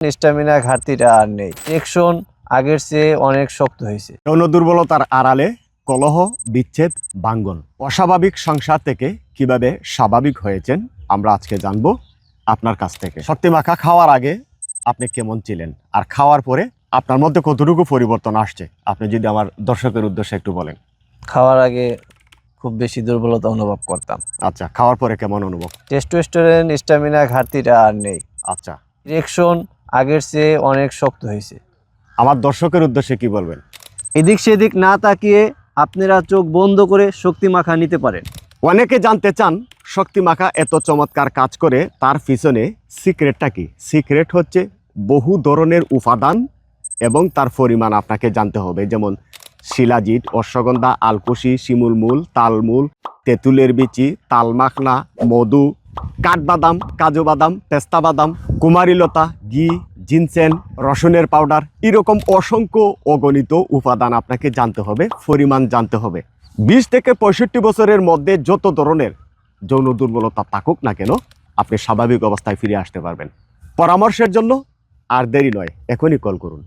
Stamina ঘাটতিটা আর নেই। টেকশন আগের চেয়ে অনেক শক্ত হয়েছে। যৌন দুর্বলতার আড়ালে কলহ, বিচ্ছেদ, ভাঙ্গন, অস্বাভাবিক সংসার থেকে কিভাবে স্বাভাবিক হয়েছেন আমরা আজকে জানবো আপনার কাছ থেকে। শক্তিমাখা খাওয়ার আগে আপনি কেমন ছিলেন, আর খাওয়ার পরে আপনার মধ্যে কতটুকু পরিবর্তন আসছে, আপনি যদি আমার দর্শকের উদ্দেশ্যে একটু বলেন। খাওয়ার আগে খুব বেশি দুর্বলতা অনুভব করতাম। আচ্ছা, খাওয়ার পরে কেমন অনুভব? টেস্টোস্টেরন স্ট্যামিনা ঘাটতিটা আর নেই। আচ্ছা, ইরেকশন আগের চেয়ে অনেক শক্ত হয়েছে। আমার দর্শকের উদ্দেশ্যে কি বলবেন? এদিক সেদিক না তাকিয়ে আপনারা চোখ বন্ধ করে শক্তিমাখা নিতে পারেন। অনেকে জানতে চান শক্তিমাখা এত চমৎকার কাজ করে তার পিছনে সিক্রেটটা কি। সিক্রেট হচ্ছে বহু ধরনের উপাদান এবং তার পরিমাণ আপনাকে জানতে হবে, যেমন শিলাজিৎ, অশ্বগন্ধা, আলকুশি, শিমুলমূল, তালমূল, তেঁতুলের বিচি, তালমাখনা, মধু, কাঠবাদাম, কাজু বাদাম, পেস্তা বাদাম, কুমারীলতা, ঘি, জিনসেন, রসুনের পাউডার, এরকম অসংখ্য অগণিত উপাদান আপনাকে জানতে হবে, পরিমাণ জানতে হবে। 20 থেকে 65 বছরের মধ্যে যত ধরনের যৌন দুর্বলতা থাকুক না কেন, আপনি স্বাভাবিক অবস্থায় ফিরে আসতে পারবেন। পরামর্শের জন্য আর দেরি নয়, এখনই কল করুন।